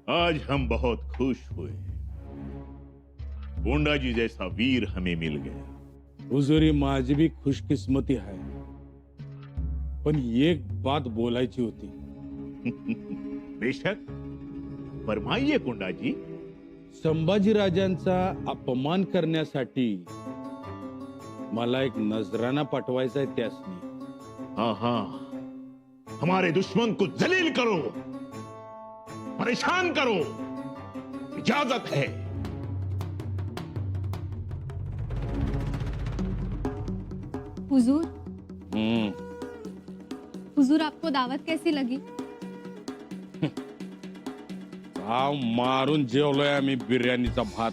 आज हम बहुत खुश हुए। गोंडा जी जैसा वीर हमें मिल गया। हुजूरी माझी भी खुशकिस्मती है, पण एक बात बोलायची होती। बेशक, फरमाइए गोंडा जी। संभाजीराजांचा अपमान करण्यासाठी मला एक नजराना पाठवायचा आहे त्यासनी। हाँ हाँ, हमारे दुश्मन को जलील करो, परेशान करो, इजाजत है। हुजूर, हम्म, हुजूर आपको दावत कैसी लगी? गाव मारून जेवलोय आम्ही बिर्याणीचा भात।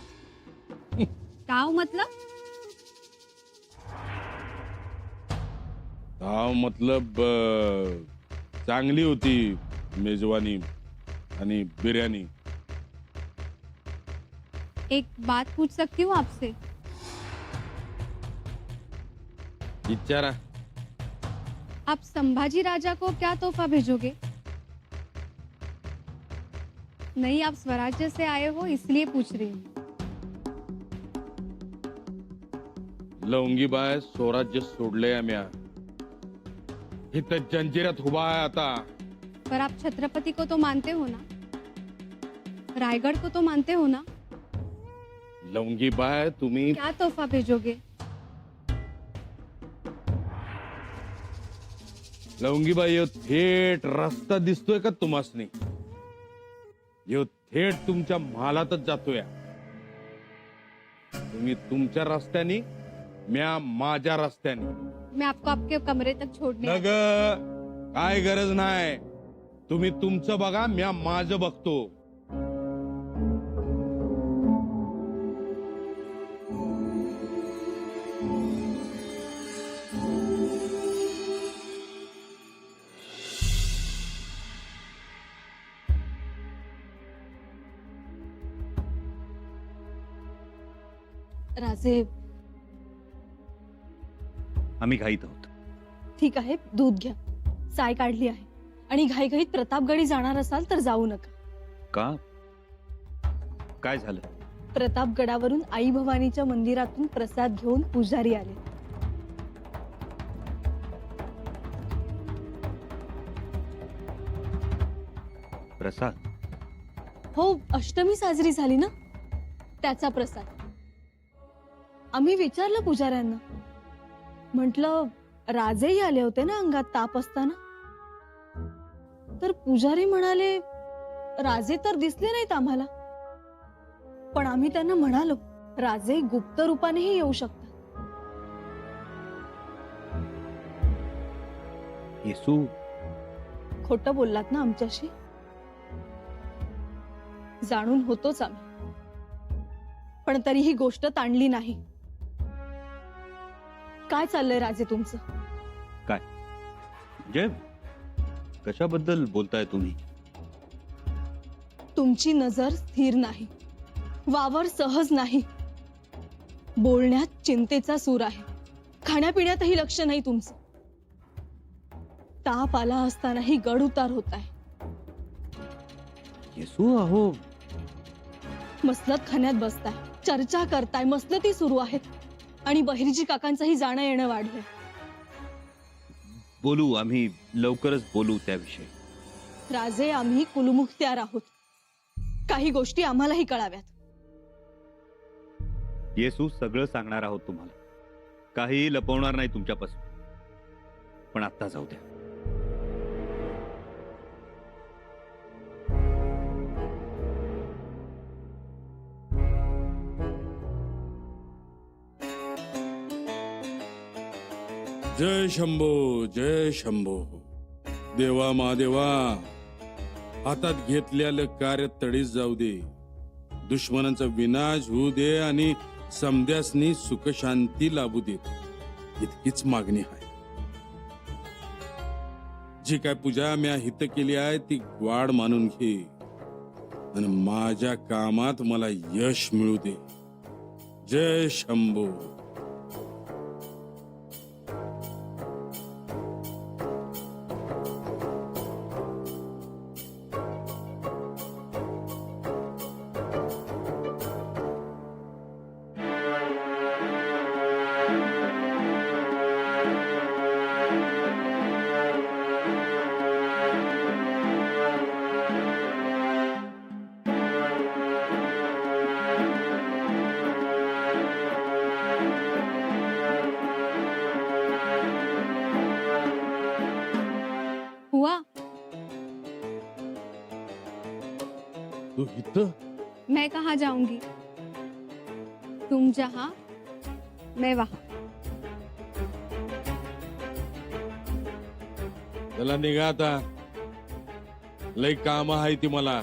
गाव मतलब? गाव मतलब चांगली होती मेजवानी आणि बिर्याणी। एक बात पूछ सकती हूँ आपसे? विचारा। आप संभाजी राजा को क्या तोहफा भेजोगे? नहीं, आप स्वराज्य से आए हो इसलिए पूछ रही हूँ। लवंगी बाय स्वराज्य सोडले आम्ही, इथं जंजिरात उभा आहे आता। पर आप छत्रपति को तो मानते हो ना? रायगढ़ को तो मानते हो ना? लवंगी बाय तुम्ही क्या तोहफा भेजोगे? लवंगी बाई, यो थेट रस्ता दिसतोय का तुम्हासनी? यो थेट तुमच्या महालातच जातोय। तुम्ही तुमच्या रस्त्यानी, म्या माझ्या रस्त्यानी। मैं आपको आपके कमरे तक छोड़ने नग, काय गरज नाही। तुम्ही तुमचं बघा, म्या माझं बघतो। राजे, आम्ही घाईत आहोत। ठीक आहे, दूध घ्या। साय काढली आहे आणि घाईघाईत प्रतापगडी जाणार असाल तर जाऊ नका। का? काय झालं? प्रतापगडावरून आई भवानीच्या मंदिरातून प्रसाद घेऊन पुजारी आले। प्रसाद? हो, अष्टमी साजरी झाली ना, त्याचा प्रसाद। आम्ही विचारलं पुजाऱ्यांना, म्हटलं राजेही आले होते ना अंगात ताप असताना? तर पुजारी म्हणाले राजे तर दिसले नाहीत आम्हाला, पण आम्ही त्यांना म्हणालो राजे गुप्त रूपानेही येऊ शकतात। येसू, खोटं बोललात ना आमच्याशी? जाणून होतोच आम्ही, पण तरी ही गोष्ट ताणली नाही। काय चाललंय राजे तुमचं? काय जय, कशाबद्दल बोलताय तुम्ही? तुमची नजर स्थिर नाही, वावर सहज नाही, बोलण्यात चिंतेचा सूर आहे, खाण्यापिण्यातही लक्ष नाही तुमचं। ताप आला असतानाही गड उतार होत आहे। येसू, अहो मसलत खाण्यात बसताय, चर्चा करताय, मसलती सुरू आहेत आणि बहिर्जी काकांचंही जाणं येणं वाढलंय। बोलू, आम्ही लवकरच बोलू त्याविषयी। राजे, आम्ही कुलमुख्त्यार आहोत, काही गोष्टी आम्हालाही कळाव्यात। येसू, सगळं सांगणार आहोत तुम्हाला, काही लपवणार नाही तुमच्यापासून। पण आता जाऊ द्या। जय शंभो, जय शंभो। देवा महादेवा, हातात घेतलेलं कार्य तडीच जाऊ दे, दुश्मनांचा विनाश होऊ दे आणि समध्यासनी सुख शांती लाभू देत, इतकीच मागणी आहे। जी काय पूजा म्या हित केली आहे ती वाढ मानून घे आणि माझ्या कामात मला यश मिळू दे। जय शंभो। तू इथं? मैं कहाँ जाऊंगी? तुम जहां मैं वहां. चला निघा आता, लय काम आहे ती मला.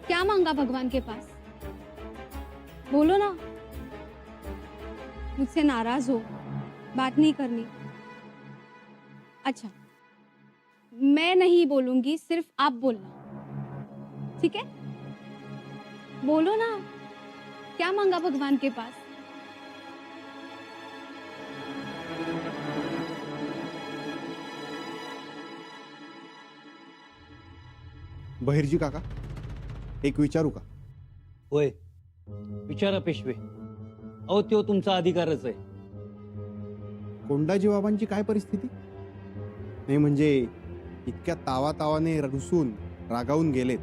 क्या मांगा भगवान के पास? बोलो ना. मुझसे नाराज हो, बात नहीं करनी. अच्छा, मैं नहीं बोलूंगी, सिर्फ आप बोलना, ठीक है? बोलो ना, क्या मांगा भगवान के पास? बहिर्जी काका, एक विचारू का? होय, विचारा पेशवे. अहो तो तुमचा अधिकारच आहे. कोंडाजी बाबांची काय परिस्थिती? नाही म्हणजे इतक्या तावातावाने रुसून रागावून गेलेत,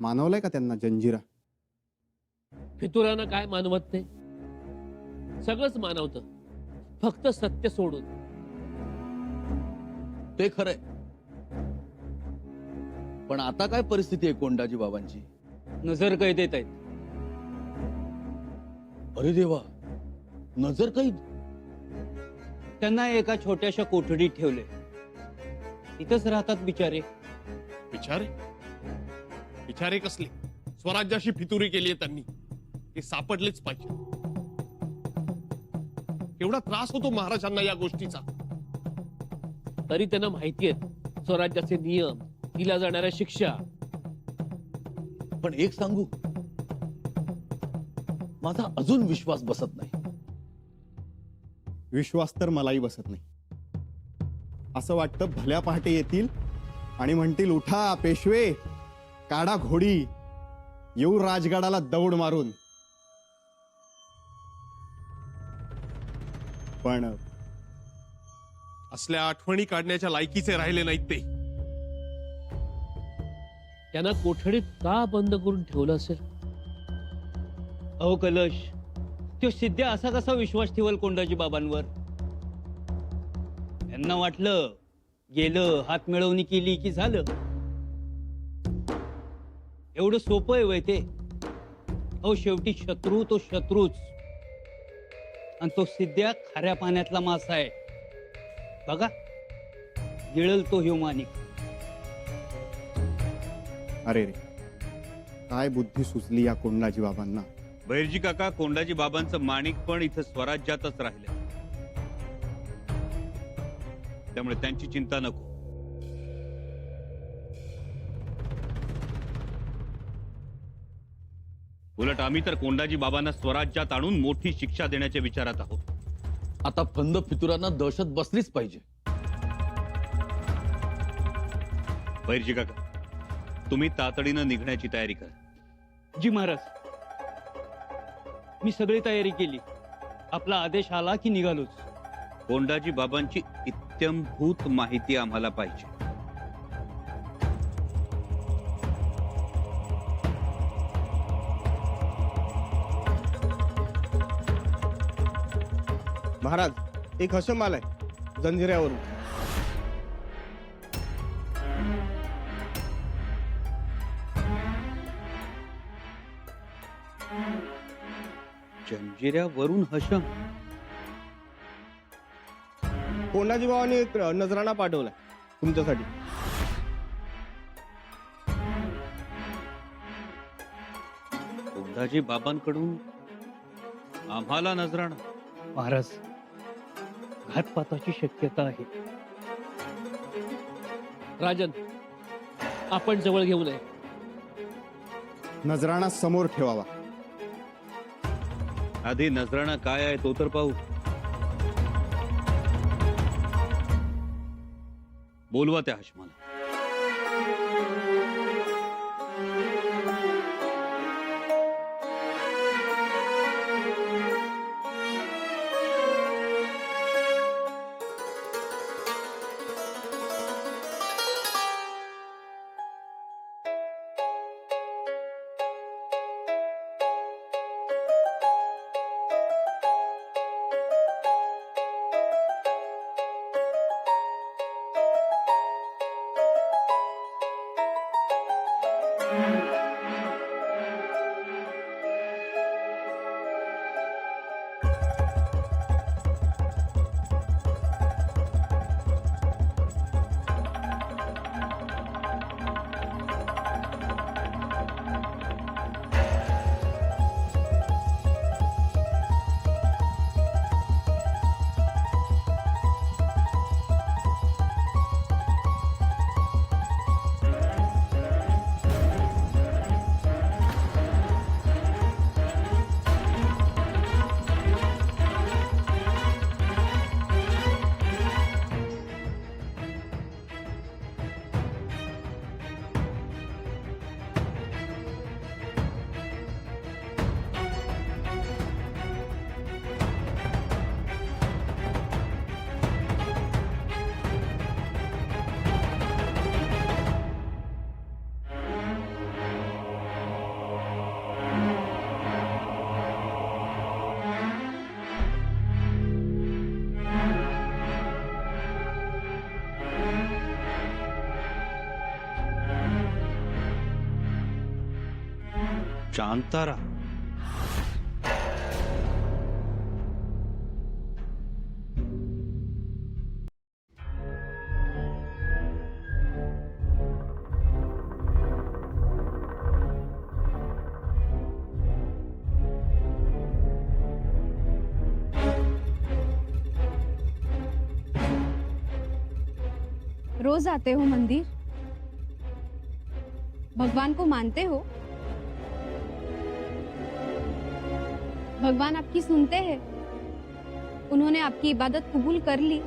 मानवलाय का त्यांना जंजिरा? फितुरानं काय मानवत नाही, सगळंच मानवतं, फक्त सत्य सोडून. ते खरंय, पण आता काय परिस्थिती आहे कोंडाजी बाबांची? नजर कैद येत आहेत. अरे देवा, नजर कैद? त्यांना एका छोट्याशा कोठडीत ठेवले. इथंच राहतात बिचारे. बिचारे? बिचारे कसले? स्वराज्याशी फितुरी केली आहे त्यांनी, ते सापडलेच पाहिजे. एवढा त्रास होतो महाराजांना या गोष्टीचा. तरी त्यांना माहिती आहेत स्वराज्याचे नियम, दिल्या जाणाऱ्या शिक्षा. पण एक सांगू, माझा अजून विश्वास बसत नाही. विश्वास तर मलाही बसत नाही. असं वाटतं भल्या पहाटे येतील आणि म्हणतील, उठा पेशवे, काढा घोडी, येऊ राजगडाला दौड मारून. पण असल्या आठवणी काढण्याच्या लायकीचे राहिले नाहीत ते. त्यांना कोठडीत का बंद करून ठेवलं असेल? अहो कलश, तो सिद्ध्या असा कसा विश्वास ठेवल कोंडाजी बाबांवर? यांना वाटलं गेलं, हात मिळवणी केली की झालं. एवढं सोपं आहे वय ते? अहो शेवटी शत्रू तो शत्रूच, आणि तो सिद्ध्या खाऱ्या पाण्यातला मासा आहे. बघा, गिळल तो ह्युमानिक. अरे रे, काय बुद्धी सुचली या कोंडाजी बाबांना. बहिर्जी काका, कोंडाजी बाबांचं माणिक पण इथं स्वराज्यातच राहिलं, त्यामुळे त्यांची चिंता नको. उलट आम्ही तर कोंडाजी बाबांना स्वराज्यात आणून मोठी शिक्षा देण्याच्या विचारात आहोत. आता फंद फितुरांना दहशत बसलीच पाहिजे. बहिर्जी काका, तुम्ही तातडीनं निघण्याची तयारी करा. जी महाराज, मी सगळी तयारी केली. आपला आदेश आला की निघालोच. कोंडाजी बाबांची इत्यंभूत माहिती आम्हाला पाहिजे. महाराज, एक हशम आलाय जंजिऱ्यावरून. जंजिऱ्यावरून हशम? कोंडाजी बाबांनी एक नजराणा पाठवलाय तुमच्यासाठी. कोंडाजी बाबांकडून आम्हाला नजराणा? महाराज, घातपाताची शक्यता आहे. राजन, आपण जवळ घेऊ नये. नजराणा समोर ठेवावा. आधी नजराणा काय आहे तो तर पाहू. बोलवा त्या हशमाला. शांतारा. रोज आते हो मंदिर? भगवान को मानते हो? भगवान आपकी सुनते हैं? उन्होंने आपकी इबादत कबूल कर ली?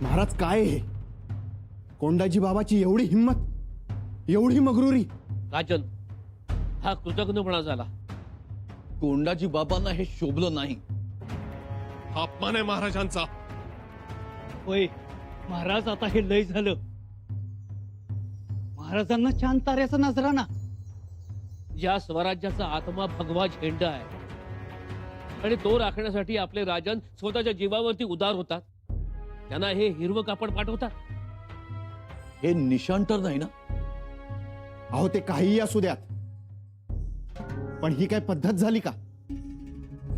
महाराज काय आहे? कोंडाजी बाबाची एवढी हिंमत, एवढी मगरुरी. राजन, हा कृतज्ञपणा झाला. कोंडाजी बाबांना हे शोभलं नाही. हा अपमान आहे महाराजांचा. होय महाराज, आता हे लय झालं. महाराजांना चांद ताऱ्याचा नजराना. या स्वराज्याचा आत्मा भगवा झेंडा आहे आणि तो राखण्यासाठी आपले राजन स्वतःच्या जीवावरती उदार होतात. त्यांना हे हिरवं कापड पाठवतात. हे निशाण तर नाही ना? अहो ते काहीही असू द्यात, पण ही काय पद्धत झाली का?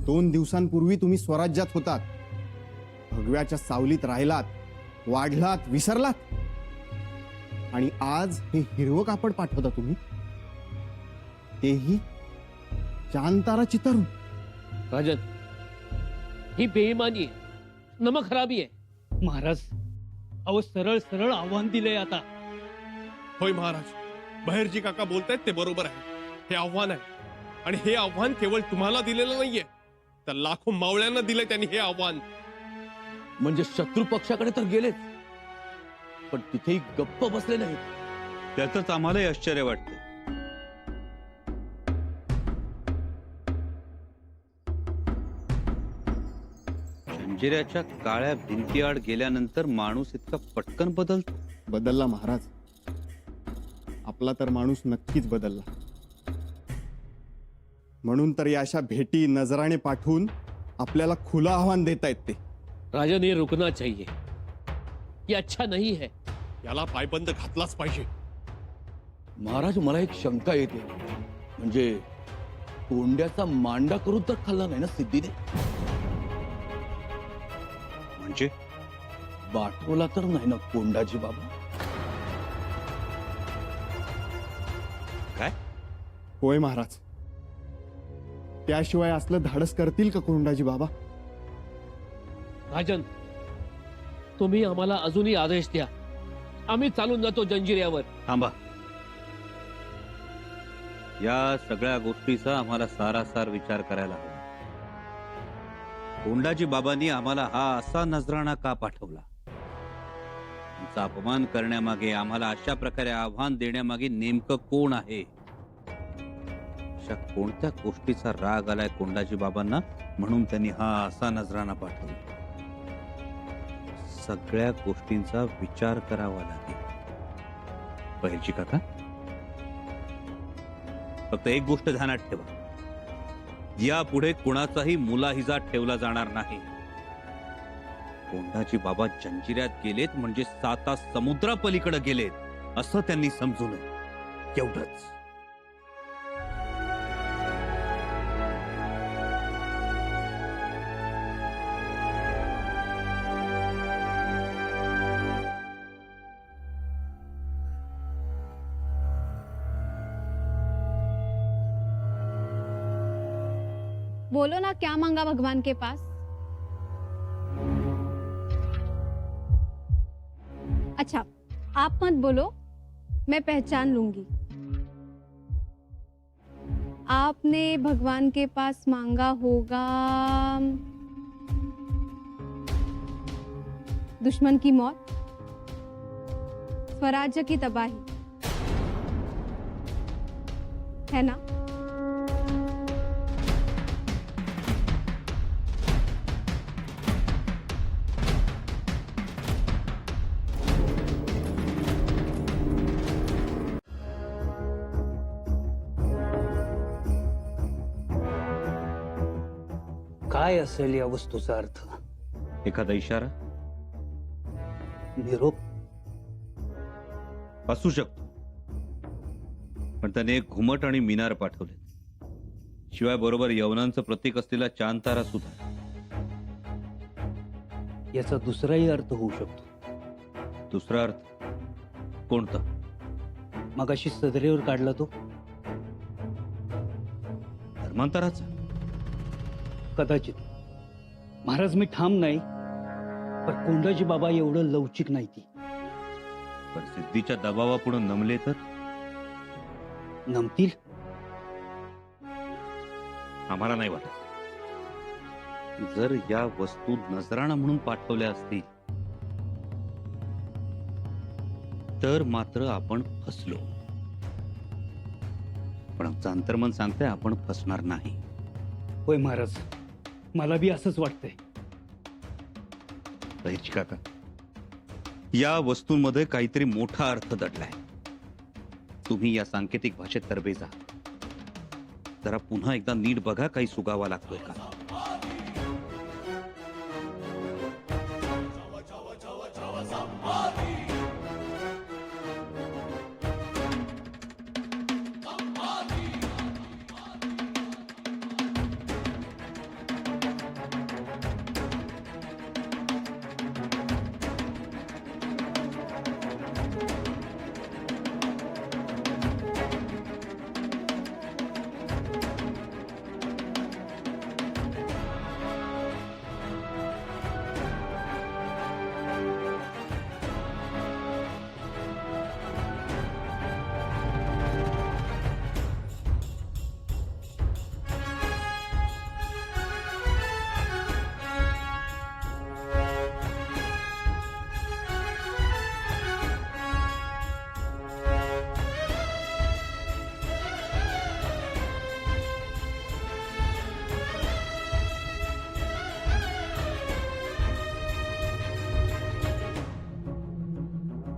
2 दिवसांपूर्वी तुम्ही स्वराज्यात होतात, भगव्याच्या सावलीत राहिलात, वाढलात, विसरलात, आणि आज हे हिरवं कापड पाठवता तुम्ही, तेही चांतारा चितारून. राजन, ही बेईमानी आहे, नमखराबी आहे. महाराज, अहो सरळ सरळ आव्हान दिलंय आता. होय महाराज, बहिर्जी काका बोलतायत ते बरोबर आहे. हे आव्हान आहे आणि हे आव्हान केवळ तुम्हाला दिलेलं नाहीये, तर लाखो मावळ्यांना दिलंय त्यांनी हे आव्हान. म्हणजे शत्रू पक्षाकडे तर गेलेच, पण तिथेही गप्प बसले नाही. त्यातच आम्हालाही आश्चर्य वाटते. जंजिऱ्याच्या काळ्या भिंतीआड गेल्यानंतर माणूस इतका पटकन बदलतो. बदलला महाराज, आपला तर माणूस नक्कीच बदलला. म्हणून तर या अशा भेटी नजराने पाठवून आपल्याला खुलं आव्हान देतायत ते. राजन, ये रुकना चाहिए. ये अच्छा नहीं है. याला पायबंद घातलाच पाहिजे. महाराज, मला एक शंका येते. म्हणजे कोंड्याचा मांडा करून तर खाल्ला नाही ना सिद्धीने? म्हणजे बाटवला तर नाही ना कोंडाजी बाबा? काय? होय महाराज, त्याशिवाय असलं धाडस करतील का कोंडाजी बाबा? राजन, तुम्ही आम्हाला अजूनही आदेश द्या. आम्ही चालून जातो जंजिऱ्यावर. थांबा. या सगळ्या गोष्टीचा आम्हाला सारासार विचार करायला हवा. कोंडाजी बाबांनी आम्हाला हा असा नजराणा का पाठवला? आमचा अपमान करण्यामागे, आम्हाला अशा प्रकारे आव्हान देण्यामागे नेमकं कोण आहे? अशा कोणत्या गोष्टीचा राग आलाय कोंडाजी बाबांना म्हणून त्यांनी हा असा नजराणा पाठवला? सगळ्या गोष्टींचा विचार करावा लागेल. बहिर्जी काका, फक्त एक गोष्ट ध्यानात ठेवा. यापुढे कुणाचाही मुलाहिजा ठेवला जाणार नाही. कोंडाजी बाबा जंजिऱ्यात गेलेत म्हणजे 7 समुद्रापलीकडे गेलेत असं त्यांनी समजू नये, एवढंच. बोलो ना, क्या मांगा भगवान के पास? अच्छा, आप मत बोलो, मैं पहचान लूंगी. आपने भगवान के पास मांगा होगा दुश्मन की मौत, स्वराज्य की तबाही, है ना? काय असेल या वस्तूचा अर्थ? एखादा इशारा निरोप? असू शकतो, पण त्याने एक घुमट आणि मिनार पाठवले. शिवाय बरोबर यवनांचं प्रतीक असलेला चांद तारा सुद्धा. याचा दुसराही अर्थ होऊ शकतो. दुसरा अर्थ कोणता? मगाशी सदरेवर काढला तो. धर्मांतराचा? कदाचित. महाराज मी ठाम नाही, पण कोंडाजी बाबा एवढं लवचिक नाही ती. पण सिद्धीच्या दबावापुढे नमले तर नमतील. आम्हाला नाही वाटत. जर या वस्तू नजराणा म्हणून पाठवल्या असतील तर मात्र आपण फसलो. पण आमचं अंतर्मन सांगतंय आपण फसणार नाही. होय महाराज, मला बी असंच वाटतंय. बहिर्जी काका, या वस्तूंमध्ये काहीतरी मोठा अर्थ दडलाय. तुम्ही या सांकेतिक भाषेत तरबेज आहात. जरा पुन्हा एकदा नीट बघा, काही सुगावा लागतोय का.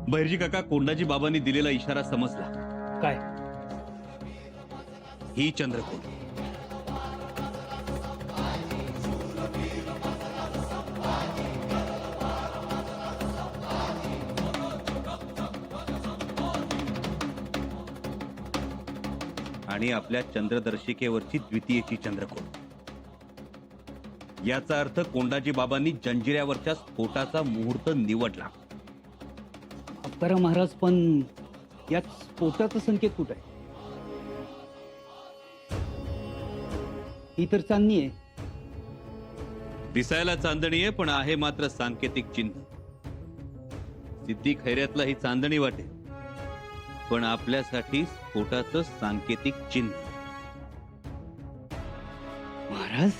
बहिर्जी काका, कोंडाजी बाबांनी दिलेला इशारा समजला. काय? ही चंद्रकोर. आणि आपल्या चंद्रदर्शिकेवरची द्वितीयची चंद्रकोर. याचा अर्थ कोंडाजी बाबांनी जंजिऱ्यावरच्या स्फोटाचा मुहूर्त निवडला. करा महाराज, पण यात स्फोटाचा संकेत कुठे आहे? ही तर चांदणी आहे. दिसायला चांदणी आहे, पण आहे मात्र सांकेतिक चिन्ह. सिद्धी खैऱ्यातला ही चांदणी वाटेल, पण आपल्यासाठी स्फोटाचं सांकेतिक चिन्ह. महाराज,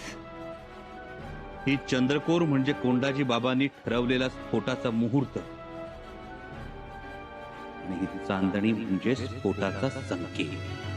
ही चंद्रकोर म्हणजे कोंडाजी बाबांनी ठरवलेला स्फोटाचा मुहूर्त, आणि ही चांदणी म्हणजे स्फोटाचा संकेत.